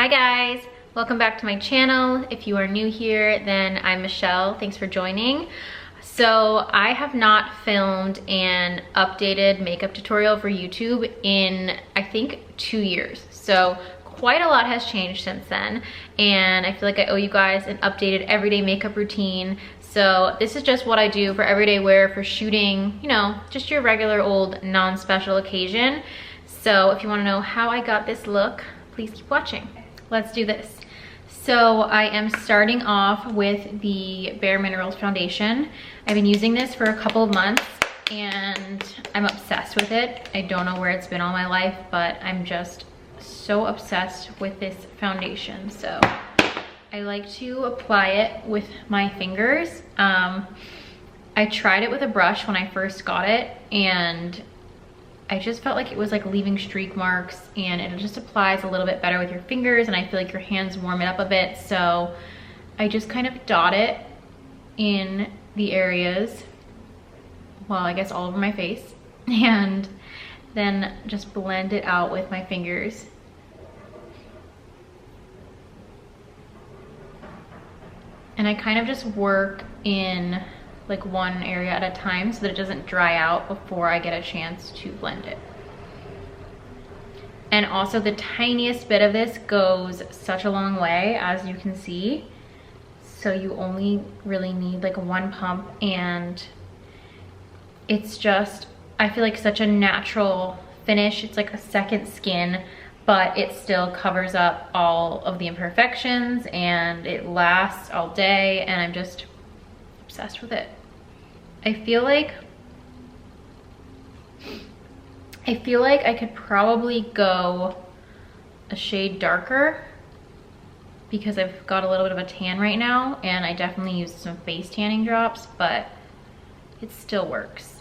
Hi guys, welcome back to my channel. If you are new here, then I'm Michelle. Thanks for joining. So I have not filmed an updated makeup tutorial for YouTube in I think 2 years. So quite a lot has changed since then, and I feel like I owe you guys an updated everyday makeup routine. So this is just what I do for everyday wear for shooting, you know, just your regular old non-special occasion. So if you want to know how I got this look, please keep watching. Let's do this. So I am starting off with the Bare Minerals foundation. I've been using this for a couple of months and I'm obsessed with it. I don't know where it's been all my life, but I'm just so obsessed with this foundation. So I like to apply it with my fingers. I tried it with a brush when I first got it, and I just felt like it was like leaving streak marks, and it just applies a little bit better with your fingers, and I feel like your hands warm it up a bit. So I just kind of dot it in the areas, well, I guess all over my face, and then just blend it out with my fingers. And I kind of just work in like one area at a time so that it doesn't dry out before I get a chance to blend it. And also the tiniest bit of this goes such a long way, as you can see. So you only really need like one pump, and it's just, I feel like such a natural finish. It's like a second skin, but it still covers up all of the imperfections and it lasts all day, and I'm just obsessed with it. I feel like I could probably go a shade darker because I've got a little bit of a tan right now, and I definitely used some face tanning drops, but it still works.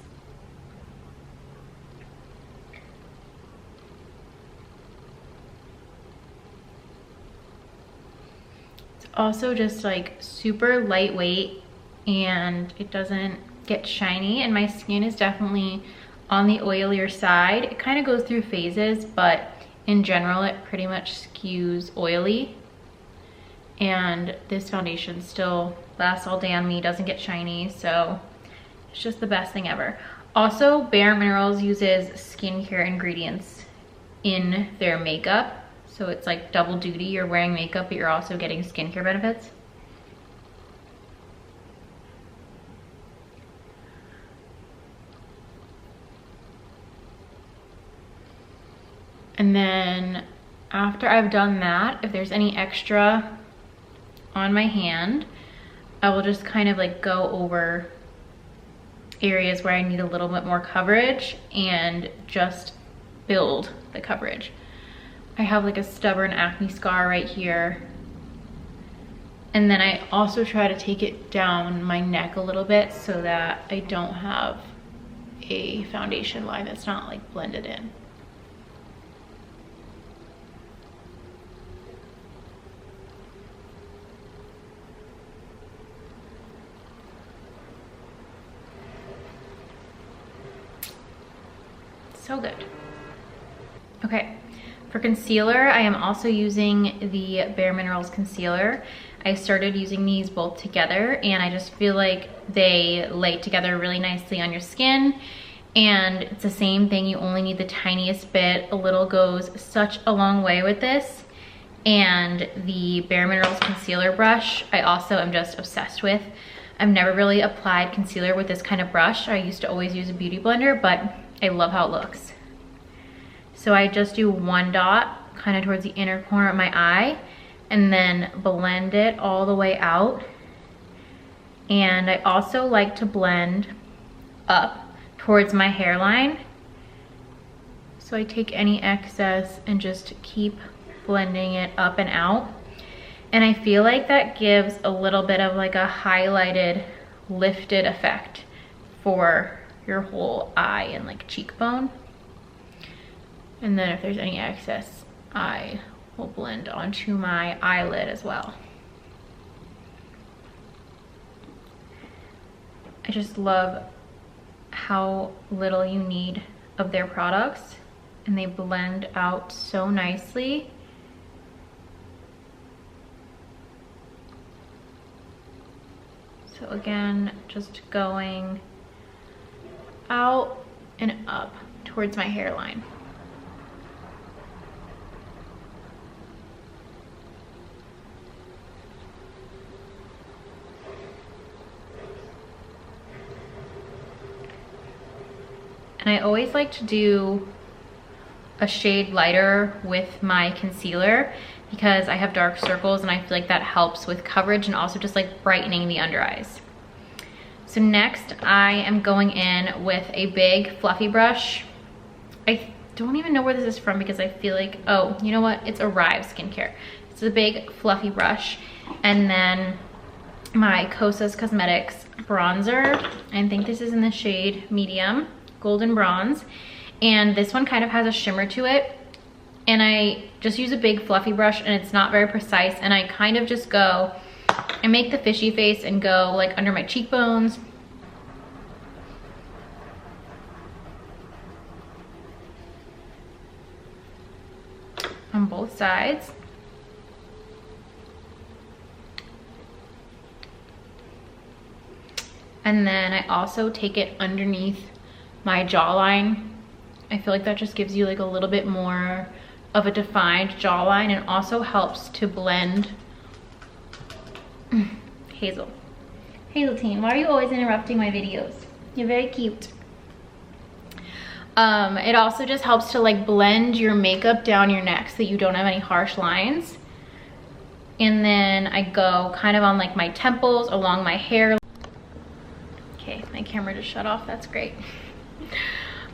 It's also just like super lightweight, and it doesn't get shiny, and my skin is definitely on the oilier side. It kind of goes through phases, but in general it pretty much skews oily, and this foundation still lasts all day on me, doesn't get shiny, so it's just the best thing ever. Also, Bare Minerals uses skincare ingredients in their makeup, so it's like double duty. You're wearing makeup, but you're also getting skincare benefits. And then after I've done that, if there's any extra on my hand, I will just kind of like go over areas where I need a little bit more coverage and just build the coverage. I have like a stubborn acne scar right here. And then I also try to take it down my neck a little bit so that I don't have a foundation line that's not like blended in. So good. Okay, for concealer, I am also using the Bare Minerals concealer. I started using these both together, and I just feel like they lay together really nicely on your skin, and it's the same thing. You only need the tiniest bit. A little goes such a long way with this. And the Bare Minerals concealer brush, I also am just obsessed with. I've never really applied concealer with this kind of brush. I used to always use a beauty blender, but I love how it looks. So I just do one dot kind of towards the inner corner of my eye, and then blend it all the way out. And I also like to blend up towards my hairline. So I take any excess and just keep blending it up and out. And I feel like that gives a little bit of like a highlighted, lifted effect for your whole eye and like cheekbone. And then if there's any excess, I will blend onto my eyelid as well. I just love how little you need of their products, and they blend out so nicely. So again, just going out and up towards my hairline. And I always like to do a shade lighter with my concealer because I have dark circles and I feel like that helps with coverage and also just like brightening the under eyes. So next I am going in with a big fluffy brush. I don't even know where this is from because I feel like, oh, you know what? It's Arrive Skincare. It's a big fluffy brush. And then my Cos Cosmetics Bronzer. I think this is in the shade medium, golden bronze. And this one kind of has a shimmer to it. And I just use a big fluffy brush and it's not very precise. And I kind of just go and make the fishy face and go like under my cheekbones. On both sides. And then I also take it underneath my jawline. I feel like that just gives you like a little bit more of a defined jawline and also helps to blend. Hazel. Hazeltine, why are you always interrupting my videos? You're very cute. It also just helps to like blend your makeup down your neck so you don't have any harsh lines. And then I go kind of on like my temples, along my hair. Okay, my camera just shut off, that's great.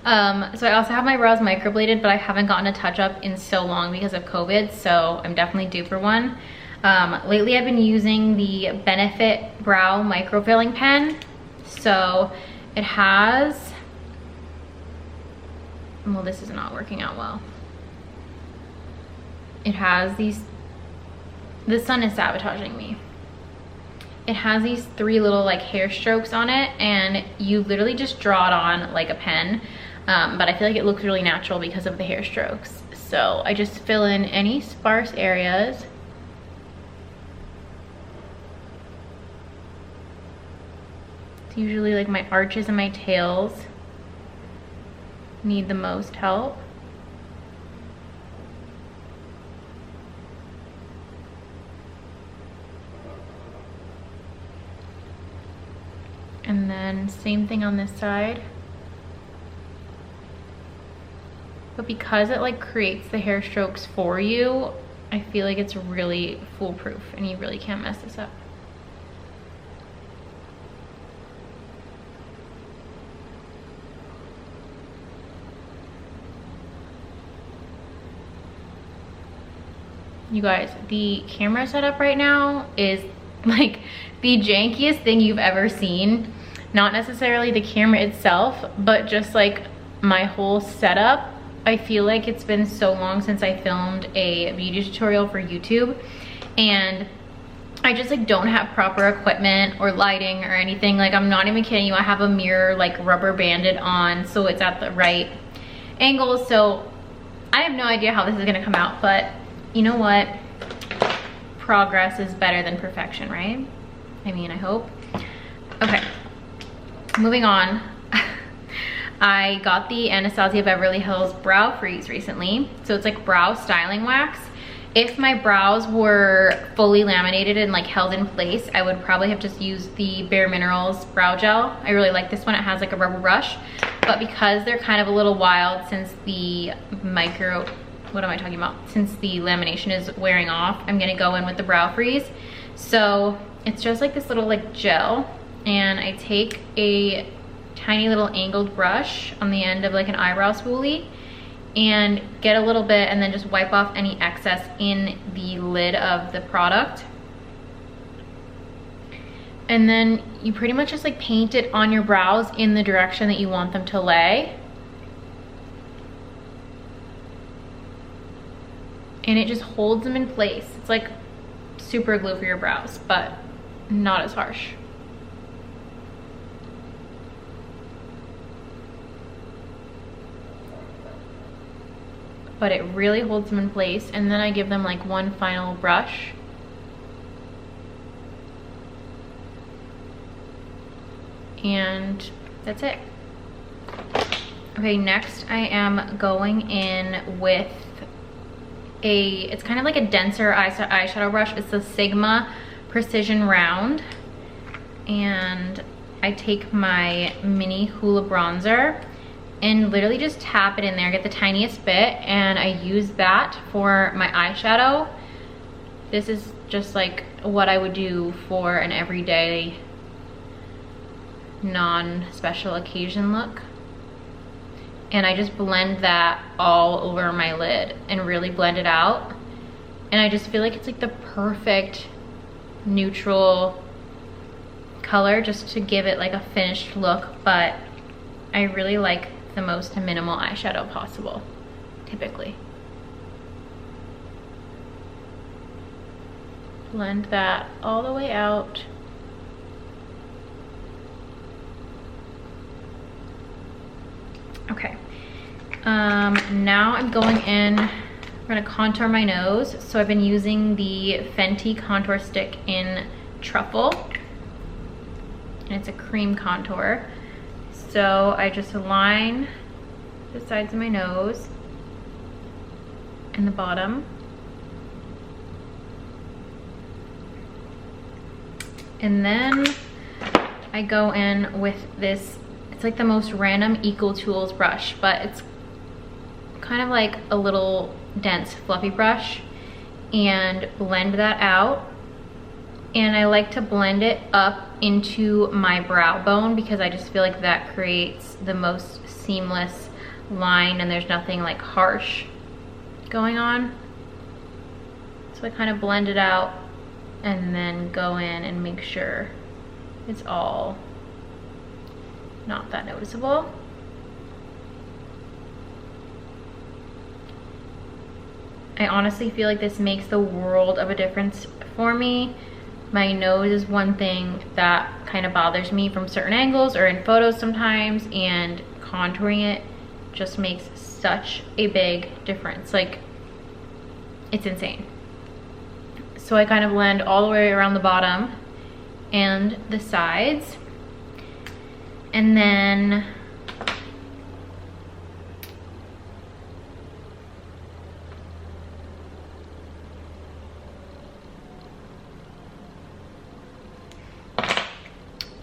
So I also have my brows microbladed, but I haven't gotten a touch up in so long because of COVID, so I'm definitely due for one. Lately I've been using the Benefit Brow Microfilling Pen. So it has, well, this is not working out well. It has these, the sun is sabotaging me. It has these 3 little like hair strokes on it and you literally just draw it on like a pen. But I feel like it looks really natural because of the hair strokes. So I just fill in any sparse areas. It's usually like my arches and my tails need the most help. And then same thing on this side. But because it like creates the hair strokes for you, I feel like it's really foolproof and you really can't mess this up. You guys, the camera setup right now is like the jankiest thing you've ever seen. Not necessarily the camera itself, but just like my whole setup. I feel like it's been so long since I filmed a beauty tutorial for YouTube and I just like don't have proper equipment or lighting or anything. Like I'm not even kidding you, I have a mirror like rubber banded on so it's at the right angle. So I have no idea how this is gonna come out, but you know what? Progress is better than perfection, right? I mean, I hope. Okay, moving on. I got the Anastasia Beverly Hills Brow Freeze recently. So it's like brow styling wax. If my brows were fully laminated and like held in place, I would probably have just used the Bare Minerals brow gel. I really like this one. It has like a rubber brush. But because they're kind of a little wild since the since the lamination is wearing off, I'm gonna go in with the Brow Freeze. So it's just like this little like gel. And I take a tiny little angled brush on the end of like an eyebrow spoolie and get a little bit and then just wipe off any excess in the lid of the product. And then you pretty much just like paint it on your brows in the direction that you want them to lay. And it just holds them in place. It's like super glue for your brows, but not as harsh. But it really holds them in place. And then I give them like one final brush. and that's it. Okay, next I am going in with it's kind of like a denser eyeshadow brush. It's the Sigma Precision Round, and I take my mini Hoola bronzer and literally just tap it in there, get the tiniest bit, and I use that for my eyeshadow. This is just like what I would do for an everyday non-special occasion look. And I just blend that all over my lid and really blend it out. And I just feel like it's like the perfect neutral color just to give it like a finished look, but I really like the most minimal eyeshadow possible, typically. Blend that all the way out. Okay, now I'm going in, I'm gonna contour my nose. So I've been using the Fenty contour stick in Truffle, and it's a cream contour. So I just line the sides of my nose and the bottom. And then I go in with this, it's like the most random Equal Tools brush, but it's kind of like a little dense fluffy brush, and blend that out. And I like to blend it up into my brow bone because I just feel like that creates the most seamless line and there's nothing like harsh going on. So I kind of blend it out and then go in and make sure it's all not that noticeable. I honestly feel like this makes the world of a difference for me. My nose is one thing that kind of bothers me from certain angles or in photos sometimes, and contouring it just makes such a big difference. Like, it's insane. So I kind of blend all the way around the bottom and the sides. And then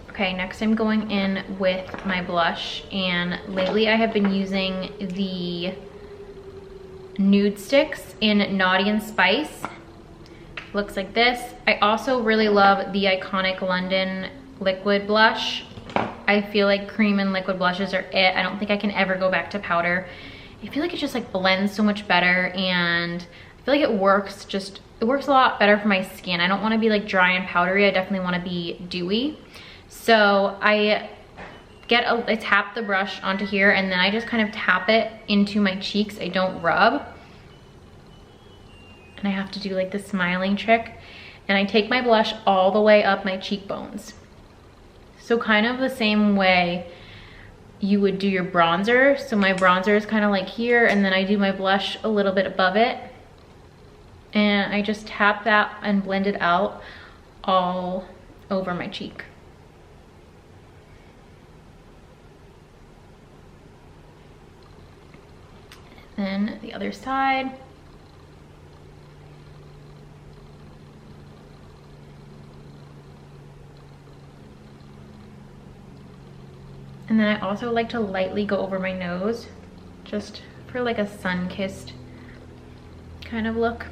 okay, next I'm going in with my blush, and lately I have been using the nude sticks in Naughty and Spice. Looks like this. I also really love the Iconic London liquid blush. I feel like cream and liquid blushes are it. I don't think I can ever go back to powder. I feel like it just like blends so much better, and I feel like it works a lot better for my skin. I don't want to be like dry and powdery. I definitely want to be dewy. So I tap the brush onto here, and then I just kind of tap it into my cheeks. I don't rub. And I have to do like the smiling trick. And I take my blush all the way up my cheekbones. So kind of the same way you would do your bronzer. So my bronzer is kind of like here, and then I do my blush a little bit above it. And I just tap that and blend it out all over my cheek. Then the other side. And then I also like to lightly go over my nose, just for like a sun-kissed kind of look.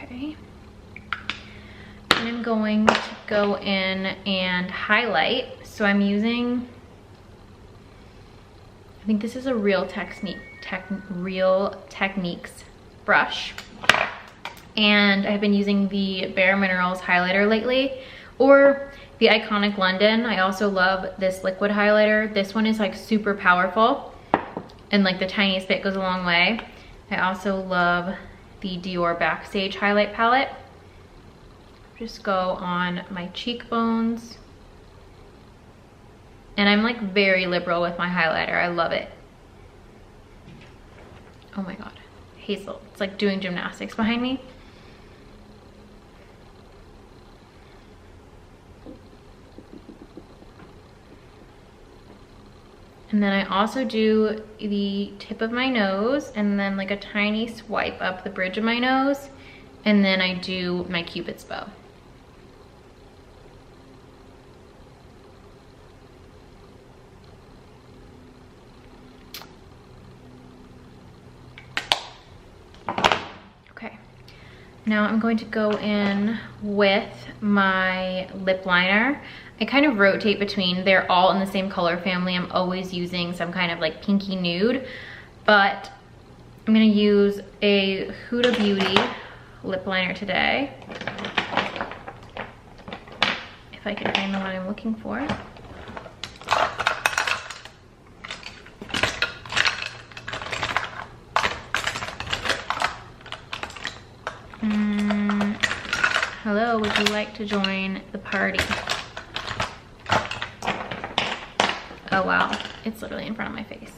Okay. And I'm going to go in and highlight. So I'm using, I think this is a Real Techniques brush. And I've been using the Bare Minerals highlighter lately, or the Iconic London. I also love this liquid highlighter. This one is like super powerful, and like the tiniest bit goes a long way. I also love the Dior Backstage highlight palette. Just go on my cheekbones. And I'm like very liberal with my highlighter. I love it. Oh my God, I Hazel. It's like doing gymnastics behind me. And then I also do the tip of my nose and then like a tiny swipe up the bridge of my nose. And then I do my Cupid's bow. Okay, now I'm going to go in with my lip liner. I kind of rotate between, they're all in the same color family. I'm always using some kind of like pinky nude, but I'm gonna use a Huda Beauty lip liner today. If I can find the one I'm looking for. Hello, would you like to join the party? Oh wow, it's literally in front of my face.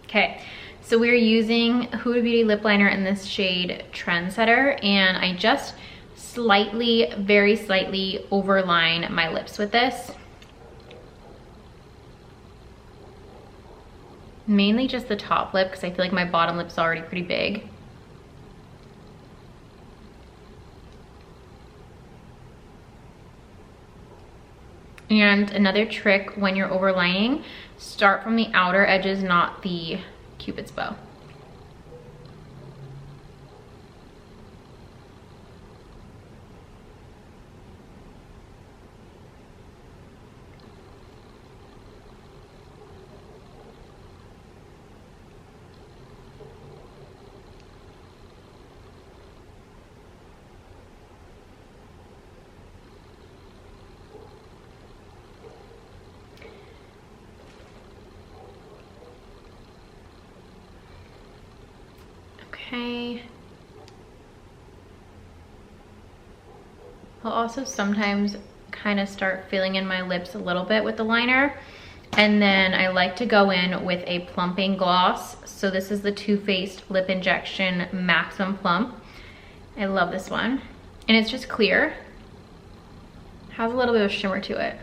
Okay, so we're using Huda Beauty lip liner in this shade Trendsetter, and I just slightly, very slightly overline my lips with this. Mainly just the top lip, because I feel like my bottom lip's already pretty big. And another trick when you're overlining, start from the outer edges, not the Cupid's bow. Okay. I'll also sometimes kind of start filling in my lips a little bit with the liner. And then I like to go in with a plumping gloss. So this is the Too Faced Lip Injection Maximum Plump. I love this one. And it's just clear. Has a little bit of shimmer to it.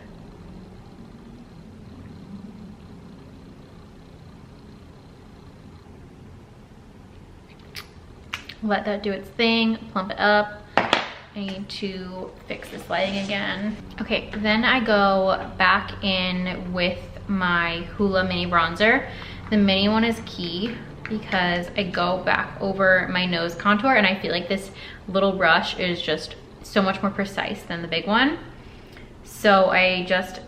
Let that do its thing, plump it up. I need to fix this lighting again. Okay, then I go back in with my Hoola Mini Bronzer. The mini one is key because I go back over my nose contour, and I feel like this little brush is just so much more precise than the big one. So I just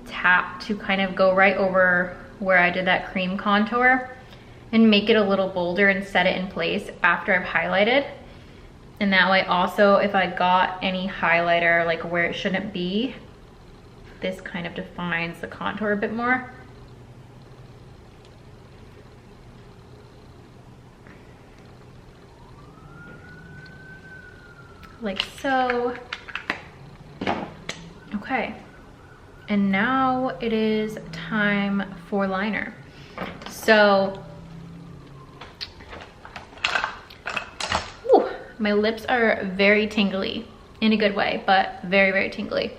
tap to kind of go right over where I did that cream contour and make it a little bolder and set it in place after I've highlighted. And that way also, if I got any highlighter like where it shouldn't be, this kind of defines the contour a bit more. Like so. Okay, and now it is time for liner. So, my lips are very tingly in a good way, but very, very tingly.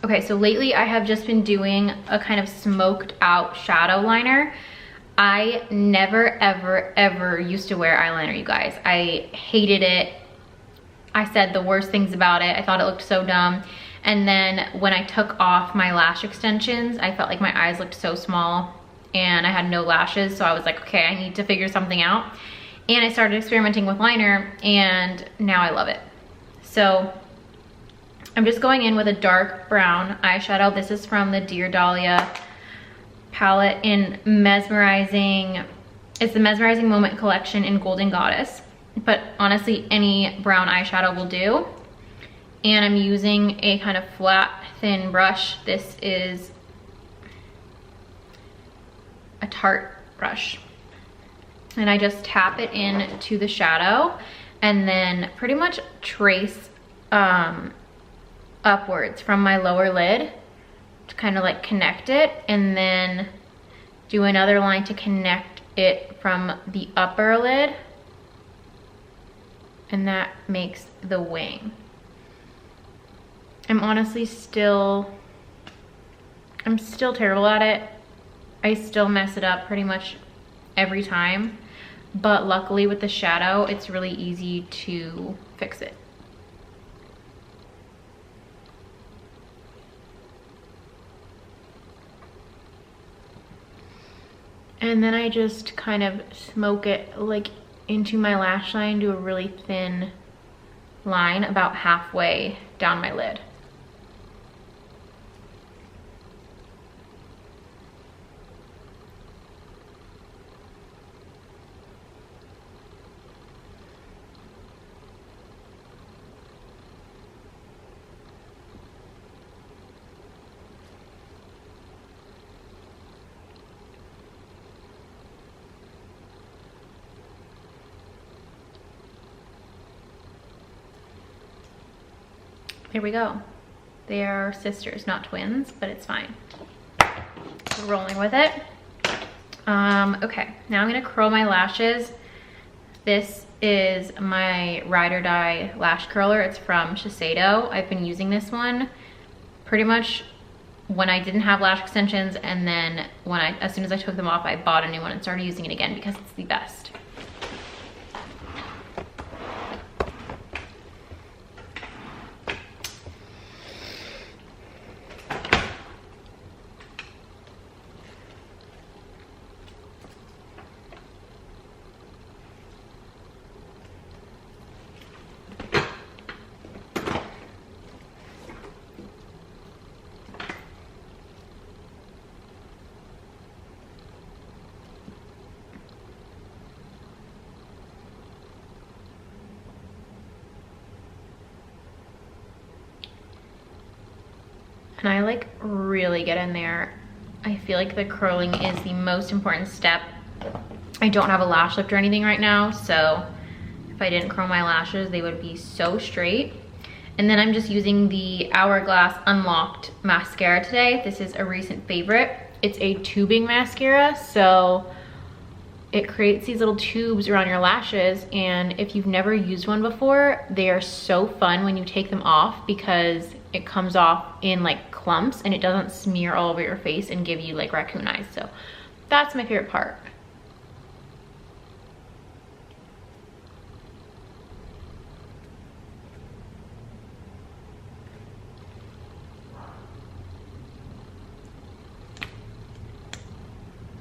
Okay, so lately I have just been doing a kind of smoked out shadow liner. I never, ever, ever used to wear eyeliner, you guys. I hated it. I said the worst things about it. I thought it looked so dumb. And then when I took off my lash extensions, I felt like my eyes looked so small and I had no lashes. So I was like, okay, I need to figure something out. And I started experimenting with liner, and now I love it. So I'm just going in with a dark brown eyeshadow. This is from the Dear Dahlia palette in Mesmerizing. It's the Mesmerizing Moment collection in Golden Goddess. But honestly, any brown eyeshadow will do. And I'm using a kind of flat, thin brush. This is a Tarte brush. And I just tap it into the shadow and then pretty much trace upwards from my lower lid to kind of like connect it, and then do another line to connect it from the upper lid, and that makes the wing. I'm still terrible at it. I still mess it up pretty much every time, but luckily with the shadow, it's really easy to fix it. And then I just kind of smoke it like into my lash line, do a really thin line about halfway down my lid. There we go. They are sisters, not twins, but it's fine. We're rolling with it. Okay, now I'm gonna curl my lashes. This is my Ride or Die Lash Curler. It's from Shiseido. I've been using this one pretty much when I didn't have lash extensions, and then as soon as I took them off, I bought a new one and started using it again because it's the best. And I like really get in there. I feel like the curling is the most important step. I don't have a lash lift or anything right now, so if I didn't curl my lashes, they would be so straight. And then I'm just using the Hourglass Unlocked mascara today. This is a recent favorite. It's a tubing mascara, so it creates these little tubes around your lashes, and if you've never used one before, they are so fun when you take them off because it comes off in like clumps and it doesn't smear all over your face and give you like raccoon eyes. So that's my favorite part.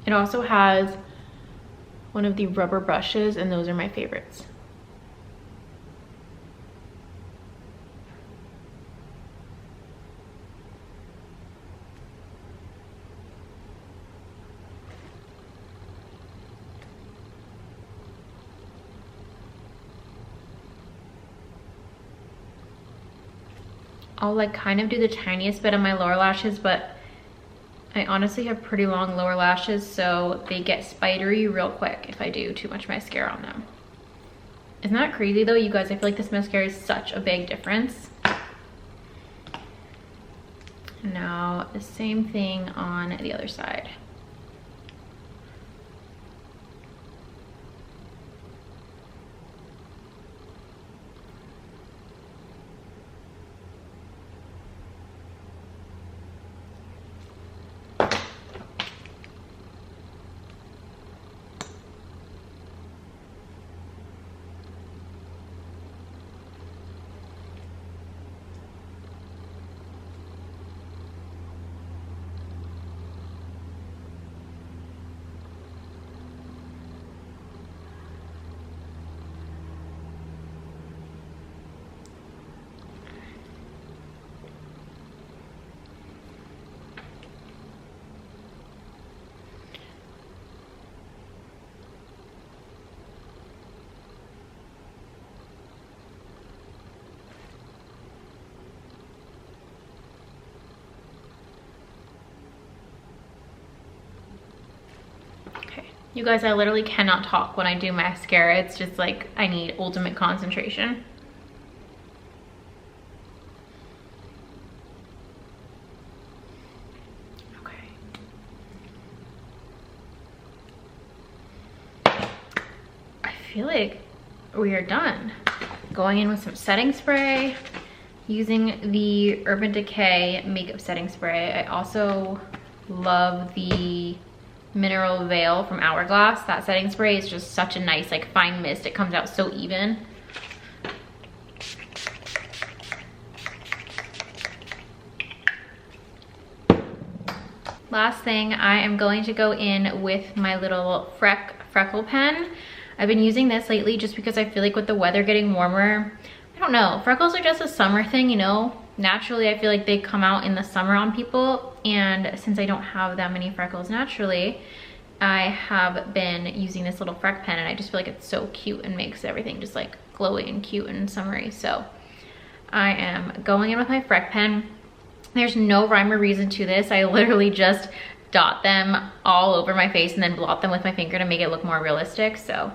It also has one of the rubber brushes, and those are my favorites. I'll like kind of do the tiniest bit on my lower lashes, but I honestly have pretty long lower lashes, so they get spidery real quick if I do too much mascara on them. Isn't that crazy though, you guys? I feel like this mascara is such a big difference. Now the same thing on the other side. You guys, I literally cannot talk when I do mascara. It's just like I need ultimate concentration. Okay. feel like we are done. Going in with some setting spray, using the Urban Decay makeup setting spray. I also love the Mineral Veil from Hourglass. That setting spray is just such a nice like fine mist. It comes out so even. Last thing, I am going to go in with my little freckle pen. I've been using this lately just because I feel like with the weather getting warmer, I don't know, freckles are just a summer thing, you know? Naturally, I feel like they come out in the summer on people, and since I don't have that many freckles naturally, I have been using this little freck pen, and I just feel like it's so cute and makes everything just like glowy and cute and summery. So I am going in with my freck pen. There's no rhyme or reason to this. I literally just dot them all over my face and then blot them with my finger to make it look more realistic. So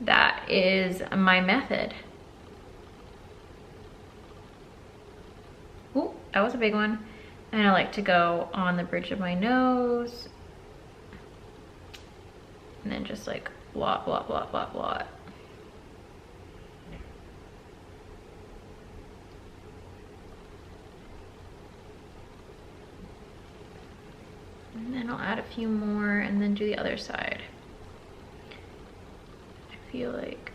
that is my method. Ooh, that was a big one. And I like to go on the bridge of my nose and then just like blot, blot, blot, blot, blot. And then I'll add a few more and then do the other side. I feel like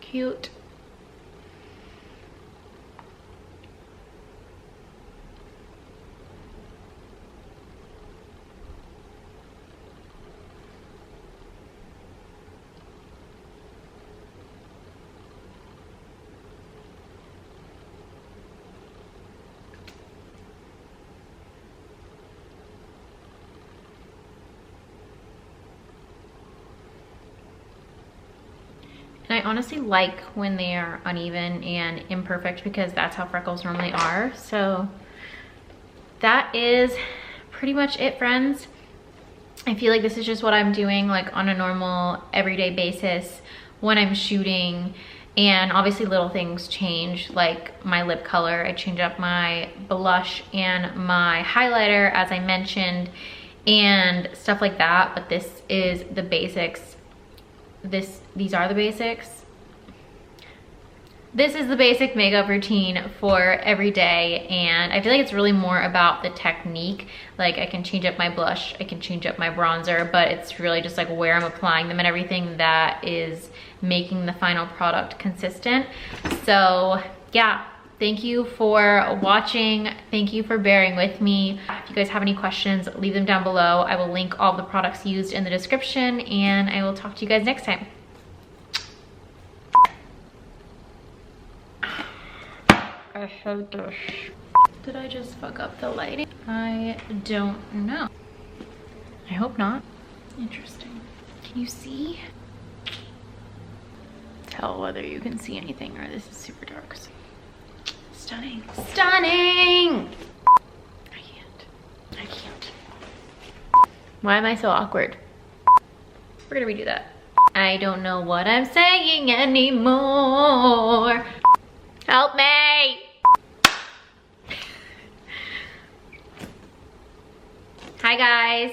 cute. And I honestly like when they are uneven and imperfect because that's how freckles normally are. So that is pretty much it, friends. I feel like this is just what I'm doing like on a normal everyday basis when I'm shooting. And obviously little things change, like my lip color. I change up my blush and my highlighter as I mentioned and stuff like that. But this is the basics. These are the basics. This is the basic makeup routine for every day, and I feel like it's really more about the technique. Like I can change up my blush, I can change up my bronzer, but it's really just like where I'm applying them and everything that is making the final product consistent. So yeah, thank you for watching. Thank you for bearing with me. If you guys have any questions, leave them down below. I will link all the products used in the description, and I will talk to you guys next time. I hate this. Did I just fuck up the lighting? I don't know. I hope not. Interesting. Can you see? Tell whether you can see anything or this is super dark. Stunning. Stunning! I can't. Why am I so awkward? We're gonna redo that. I don't know what I'm saying anymore. Help me! Hi guys.